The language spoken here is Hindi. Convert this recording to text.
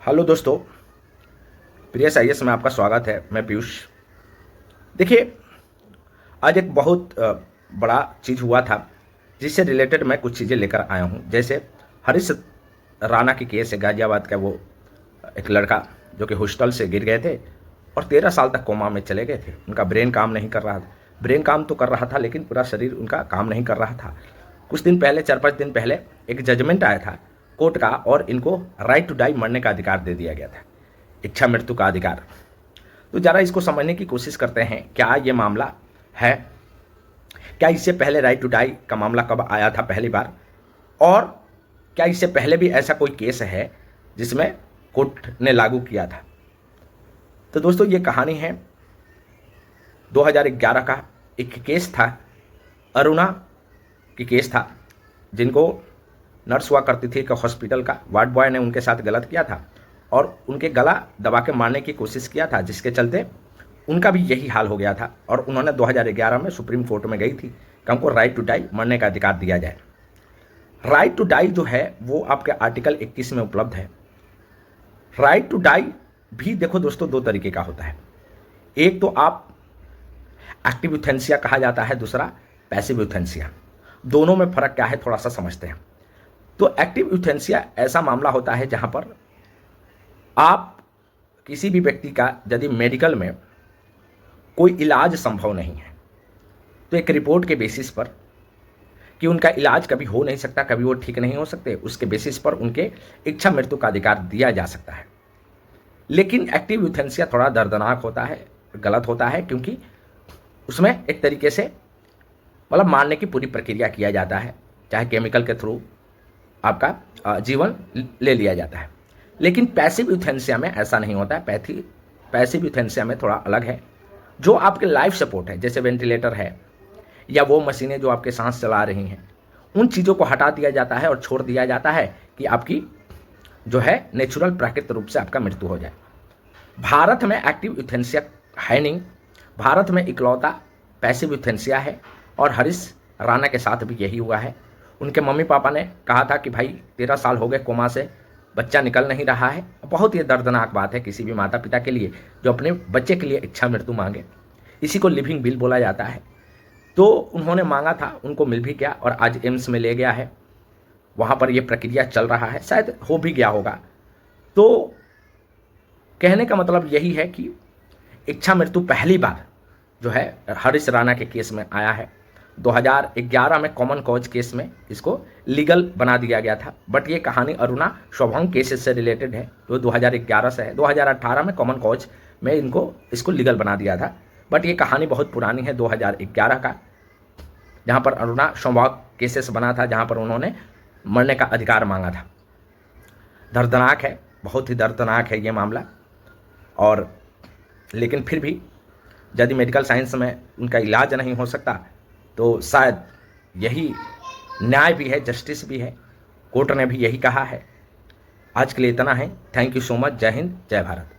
हेलो दोस्तों, प्रिय आईएएस में आपका स्वागत है। मैं पीयूष। देखिए, आज एक बहुत बड़ा चीज़ हुआ था जिससे रिलेटेड मैं कुछ चीज़ें लेकर आया हूँ। जैसे हरीश राणा की केस है, गाजियाबाद का। वो एक लड़का जो कि हॉस्टल से गिर गए थे और 13 साल तक कोमा में चले गए थे। उनका ब्रेन काम नहीं कर रहा था। ब्रेन काम तो कर रहा था लेकिन पूरा शरीर उनका काम नहीं कर रहा था। कुछ दिन पहले, 4-5 दिन पहले, एक जजमेंट आया था कोर्ट का और इनको राइट टू डाई, मरने का अधिकार दे दिया गया था, इच्छा मृत्यु का अधिकार। तो ज़रा इसको समझने की कोशिश करते हैं, क्या ये मामला है? क्या इससे पहले राइट टू डाई का मामला कब आया था पहली बार? और क्या इससे पहले भी ऐसा कोई केस है जिसमें कोर्ट ने लागू किया था? तो दोस्तों, ये कहानी है 2011 का। एक केस था, अरुणा की केस था, जिनको नर्स हुआ करती थी, एक हॉस्पिटल का वार्ड बॉय ने उनके साथ गलत किया था और उनके गला दबा के मारने की कोशिश किया था, जिसके चलते उनका भी यही हाल हो गया था। और उन्होंने 2011 में सुप्रीम कोर्ट में गई थी कि हमको राइट टू डाई, मरने का अधिकार दिया जाए। राइट टू डाई जो है वो आपके आर्टिकल 21 में उपलब्ध है। राइट टू डाई भी देखो दोस्तों, दो तरीके का होता है। एक तो आप एक्टिव यूथेनेसिया कहा जाता है, दूसरा पैसिव यूथेनेसिया। दोनों में फर्क क्या है थोड़ा सा समझते हैं। तो एक्टिव यूथेनेसिया ऐसा मामला होता है जहां पर आप किसी भी व्यक्ति का यदि मेडिकल में कोई इलाज संभव नहीं है तो एक रिपोर्ट के बेसिस पर कि उनका इलाज कभी हो नहीं सकता, कभी वो ठीक नहीं हो सकते, उसके बेसिस पर उनके इच्छा मृत्यु का अधिकार दिया जा सकता है। लेकिन एक्टिव यूथेनेसिया थोड़ा दर्दनाक होता है, गलत होता है, क्योंकि उसमें एक तरीके से मतलब मारने की पूरी प्रक्रिया किया जाता है, चाहे केमिकल के थ्रू आपका जीवन ले लिया जाता है। लेकिन पैसिव यूथेनेसिया में ऐसा नहीं होता है। पैसिव यूथेनेसिया में थोड़ा अलग है। जो आपके लाइफ सपोर्ट है, जैसे वेंटिलेटर है या वो मशीनें जो आपके सांस चला रही हैं, उन चीज़ों को हटा दिया जाता है और छोड़ दिया जाता है कि आपकी जो है नेचुरल, प्राकृतिक रूप से आपका मृत्यु हो जाए। भारत में एक्टिव यूथेनेसिया है नहीं। भारत में इकलौता पैसिव यूथेनेसिया है और हरीश राणा के साथ भी यही हुआ है। उनके मम्मी पापा ने कहा था कि भाई 13 साल हो गए कोमा से, बच्चा निकल नहीं रहा है। बहुत ही दर्दनाक बात है किसी भी माता पिता के लिए जो अपने बच्चे के लिए इच्छा मृत्यु मांगे। इसी को लिविंग बिल बोला जाता है। तो उन्होंने मांगा था, उनको मिल भी गया और आज एम्स में ले गया है। वहाँ पर ये प्रक्रिया चल रहा है, शायद हो भी गया होगा। तो कहने का मतलब यही है कि इच्छा मृत्यु पहली बार जो है हरीश राणा के केस में आया है। 2011 में कॉमन कॉज केस में इसको लीगल बना दिया गया था। बट ये कहानी अरुणा शोभंग केसेस से रिलेटेड है, जो 2011 से है। 2018 में कॉमन कॉज में इसको लीगल बना दिया था। बट ये कहानी बहुत पुरानी है, 2011 का, जहाँ पर अरुणा शोभंग केसेस बना था, जहाँ पर उन्होंने मरने का अधिकार मांगा था। दर्दनाक है, बहुत ही दर्दनाक है ये मामला। और लेकिन फिर भी यदि मेडिकल साइंस में उनका इलाज नहीं हो सकता तो शायद यही न्याय भी है, जस्टिस भी है। कोर्ट ने भी यही कहा है। आज के लिए इतना है। Thank you so much. जय हिंद, जय भारत।